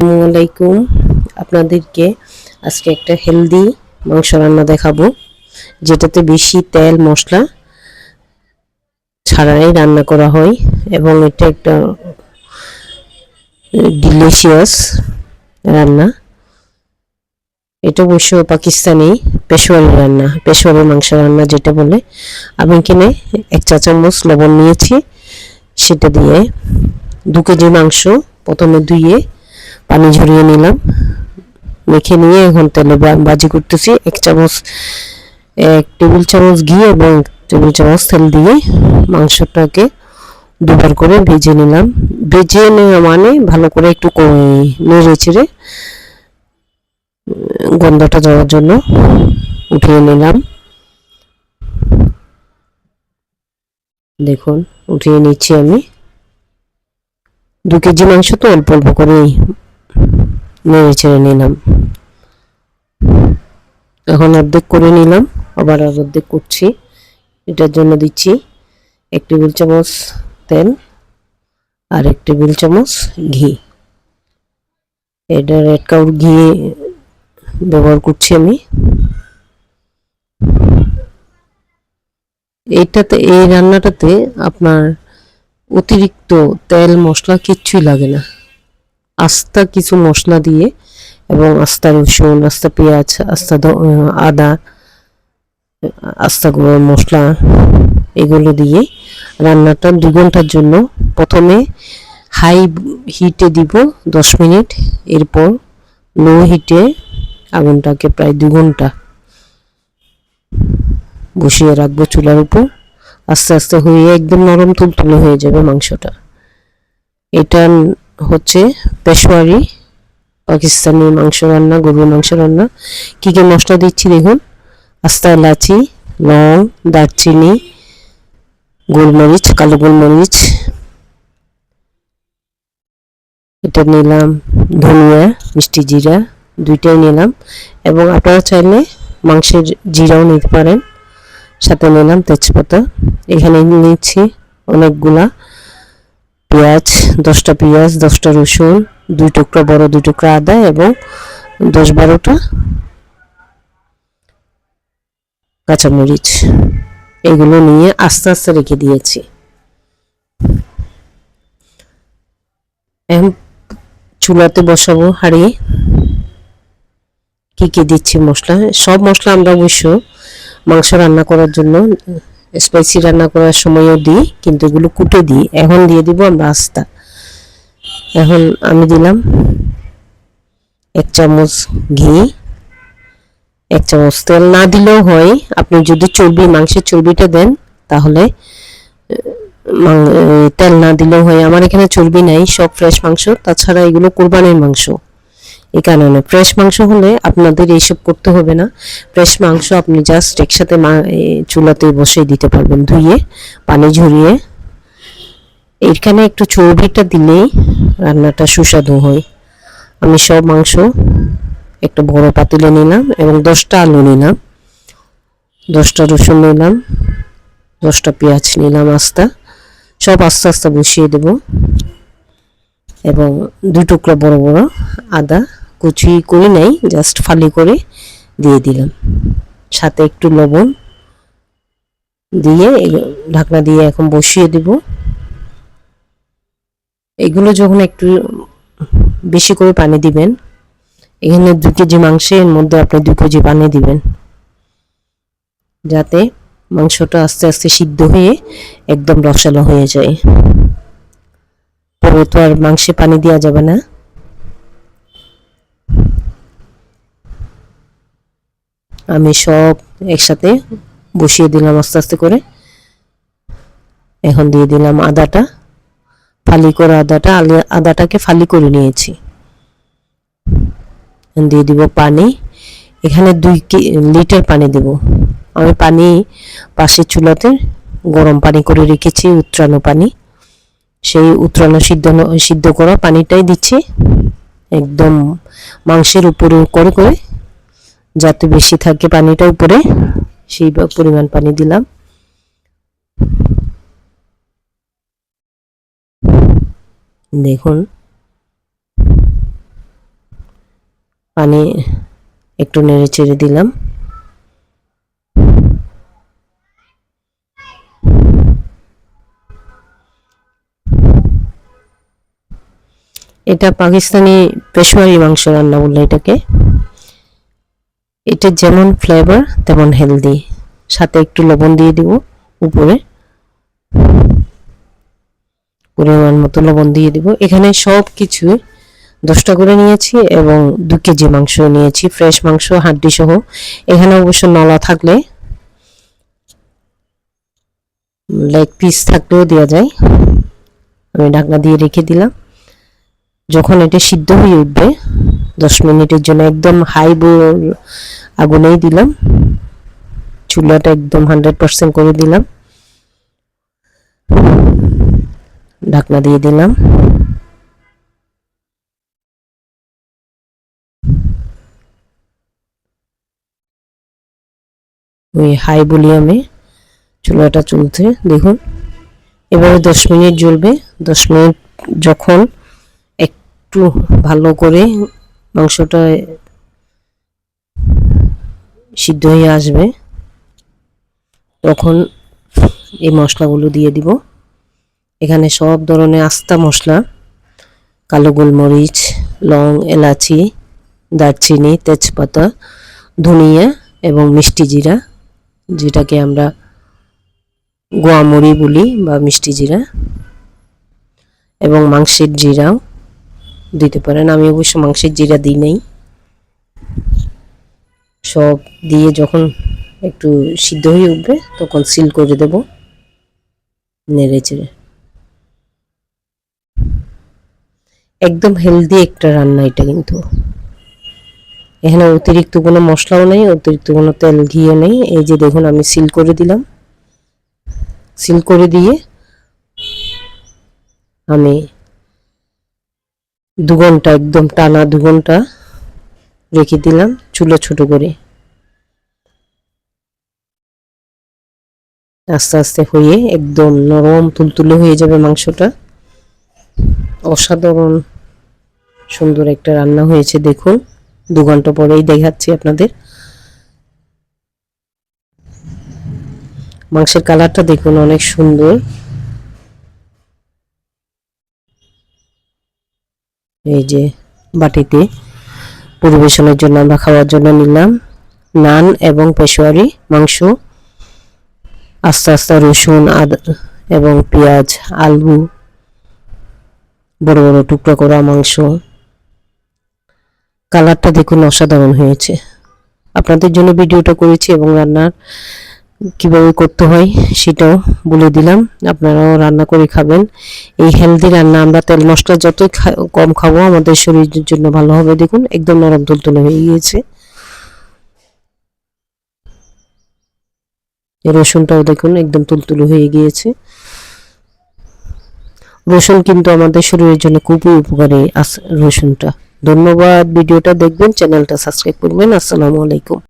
আসসালামু আলাইকুম। আপনাদেরকে আজকে একটা হেলদি মাংস রান্না দেখাবো, যেটাতে বেশি তেল মশলা ছাড়াই রান্না করা হয় এবং এটা একটা ডিলিশিয়াস রান্না। এটা অবশ্য পাকিস্তানি পেশোয়ারি রান্না, পেশোয়ারি মাংস রান্না যেটা বলে। আমি এখানে 1 চা চামচ লবণ নিয়েছি, সেটা দিয়ে 2 কেজি মাংস প্রথমে ধুয়ে পানি ঝরিয়ে নিলাম, মেখে নিয়ে এখন তেলে ভাজি করতেছি। 1 টেবিল চামচ ঘি এবং 1 টেবিল চামচ তেল দিয়ে মাংসটাকে দুবার করে ভেজে নিলাম। ভেজে নেওয়া মানে ভালো করে একটু নেড়ে চেড়ে গন্ধটা যাওয়ার জন্য উঠিয়ে নিলাম। দেখুন, উঠিয়ে নিচ্ছি আমি। 2 কেজি মাংস তো অল্প অল্প করেই নেড়ে চেড়ে নিলাম। এখন অর্ধেক করে নিলাম, আবার অর্ধেক করছি। এটার জন্য দিচ্ছি 1 টেবিল চামচ তেল আর 1 টেবিল চামচ ঘি। এটা রেড কাউ ঘি ব্যবহার করছি আমি। এই রান্নাটাতে আপনার অতিরিক্ত তেল মশলা কিচ্ছুই লাগে না। আস্তা কিছু মশলা দিয়ে এবং আস্তা রসুন, আস্তা পেঁয়াজ, আস্তা আদা, আস্তা গরম মশলা, এগুলো দিয়ে রান্নাটা 2 ঘন্টার জন্য প্রথমে হাই হিটে দিব 10 মিনিট, এরপর লো হিটে আগুনটাকে প্রায় 2 ঘন্টা বসিয়ে রাখবো চুলার উপর। আস্তে আস্তে হয়ে একদম নরম তুলতুলে হয়ে যাবে মাংসটা। এটা হচ্ছে পেশোয়ারি পাকিস্তানি মাংস রান্না, গরুর মাংস রান্না। কী কী মশলা দিচ্ছি দেখুন: আস্তা এলাচি, লং, দারচিনি, গোলমরিচ, কালো গোলমরিচ, এটা নিলাম ধনিয়া, মিষ্টি জিরা, 2টাই নিলাম এবং আপনারা চাইলে মাংসের জিরাও নিতে পারেন। সাথে নিলাম তেজপাতা। এখানে নিচ্ছি অনেকগুলা পেঁয়াজ, 10টা পেঁয়াজ, 10টা রসুন, 2 টুকরা বড় 2 টুকরা আদা এবং 10-12টা কাঁচামরিচ। এগুলো নিয়ে আস্তে আস্তে রেখে দিয়েছি। এখন চুলাতে বসাবো হাঁড়ি। কী কী দিচ্ছি মশলা, সব মশলা আমরা অবশ্য মাংস রান্না করার জন্য স্পাইসি রান্না করার সময়ও দিই, কিন্তু এগুলো কুটে দিই। এখন দিয়ে দিব আমরা আস্তা। এখন আমি দিলাম 1 চামচ ঘি, 1 চামচ তেল। না দিলেও হয়, আপনি যদি মাংসের চর্বিটা দেন তাহলে তেল না দিলেও হয়। আমার এখানে চর্বি নাই, সব ফ্রেশ মাংস, তাছাড়া এগুলো কোরবানির মাংস। এই কারণে ফ্রেশ মাংস হলে আপনাদের এইসব করতে হবে না। ফ্রেশ মাংস আপনি জাস্ট একসাথে চুলাতে বসিয়ে দিতে পারবেন, ধুয়ে পানি ঝরিয়ে। এখানে একটু চর্বিটা দিলেই রান্নাটা সুস্বাদু হয়। আমি সব মাংস একটা বড় পাতিলে নিলাম এবং 10টা আলু নিলাম, 10টা রসুন নিলাম, 10টা পেঁয়াজ নিলাম আস্তা। সব আস্তে আস্তে বসিয়ে দেব এবং 2 টুকরা বড় বড় আদা কুচি করে নাই, জাস্ট ফালি করে দিয়ে দিলাম। সাথে একটু লবণ দিয়ে ঢাকনা দিয়ে এখন বসিয়ে দেব। এগুলো যখন একটু বেশি করে পানি দিবেন, এখানে 2 কেজি মাংসের মধ্যে আপনি 2 কেজি পানি দিবেন, যাতে মাংসটা আস্তে আস্তে সিদ্ধ হয়ে একদম রসালো হয়ে যায়। পরে তো আর মাংসে পানি দেওয়া যাবে না। আমি সব একসাথে বসিয়ে দিলাম আস্তে আস্তে করে। এখন দিয়ে দিলাম আদাটা, ফালি করে আদাটাকে ফালি করে নিয়েছি। দিয়ে দিব পানি। এখানে 2 লিটার পানি দেব। আমি পানি পাশের চুলাতে গরম পানি করে রেখেছি, উতরানো পানি। সেই উতরানো সিদ্ধ করা পানিটাই দিচ্ছি, একদম মাংসের উপরে করে করে, যাতে বেশি থাকে পানিটা উপরে, সেই পরিমাণ পানি দিলাম। দেখুন পানি একটু নেড়ে চেড়ে দিলাম। এটা পাকিস্তানি পেশোয়ারি মাংস রান্না বলে এটাকে। এটা যেমন ফ্লেভার তেমন হেলদি। সাথে একটু লবণ দিয়ে দিব উপরে, পরিমাণ মতো লবণ দিয়ে দিব। এখানে সব কিছু 10টা করে নিয়েছি এবং 2 কেজি মাংস নিয়েছি, ফ্রেশ মাংস হাড্ডি সহ। এখানে অবশ্য নলা থাকলে, লেগ পিস থাকলেও দেওয়া যায়। আমি ঢাকনা দিয়ে রেখে দিলাম। যখন এটা সিদ্ধ হয়ে উঠবে 10 মিনিটের জন্য একদম হাই আগুনেই দিলাম, চুলাটা একদম 100% করে দিলাম, ঢাকনা দিয়ে দিলাম। ওই হাই ভলিউমে চুলাটা চলছে দেখুন। এবারে 10 মিনিট জ্বলবে। 10 মিনিট যখন একটু ভালো করে মাংসটা সিদ্ধ হয়ে আসবে তখন এই মশলাগুলো দিয়ে দিব। এখানে সব ধরনের আস্তা মশলা, কালো গোলমরিচ, লং, এলাচি, দারচিনি, তেজপাতা, ধনিয়া এবং মিষ্টি জিরা, যেটাকে আমরা গোয়ামরি বলি বা মিষ্টি জিরা, এবং মাংসের জিরাও দিতে পারেন। আমি অবশ্য মাংসের জিরা দিই নাই। সব দিয়ে যখন একটু সিদ্ধ হয়ে উঠবে তখন সিল করে দেব নেড়ে চেড়ে। একদম হেলদি একটা রান্না এটা কিন্তু। এখানে অতিরিক্ত কোনো মশলাও নেই, অতিরিক্ত কোনো তেল ঘিও নেই। এই যে দেখুন আমি সিল করে দিলাম। সিল করে দিয়ে আমি 2 ঘন্টা, একদম টানা 2 ঘন্টা রেখে দিলাম চুলো ছোট করে। আস্তে আস্তে হয়ে একদম নরম তুলতুলে হয়ে যাবে মাংসটা। অসাধারণ সুন্দর একটা রান্না হয়েছে দেখুন। 2 ঘন্টা পরেই দেখাচ্ছি আপনাদের। মাংসের কালারটা দেখুন অনেক সুন্দর। এই যে বাটিতে পরিবেশনের জন্য আমরা খাওয়ার জন্য নিলাম নান এবং পেশোয়ারি মাংস, আস্তে আস্তে রসুন, আদা এবং পেঁয়াজ, আলু, বড় বড় টুকরা করা মাংস। কালারটা দেখুন অসাধারণ হয়েছে। আপনাদের জন্য ভিডিওটা করেছি এবং রান্নার কিভাবে করতে হয় সেটাও বলে দিলাম। আপনারাও রান্না করে খাবেন। এই হেলদি রান্না আমরা তেল মশলা যতই কম খাবো আমাদের শরীরের জন্য ভালো হবে। দেখুন একদম নরম তুলতুলে হয়ে গিয়েছে। রসুনটাও দেখুন একদম তুলতুলে হয়ে গিয়েছে। রসুন কিন্তু আমাদের শরীরের জন্য খুবই উপকারী রসুনটা। ধন্যবাদ। ভিডিওটা দেখবেন, চ্যানেলটা সাবস্ক্রাইব করবেন। আসসালামু আলাইকুম।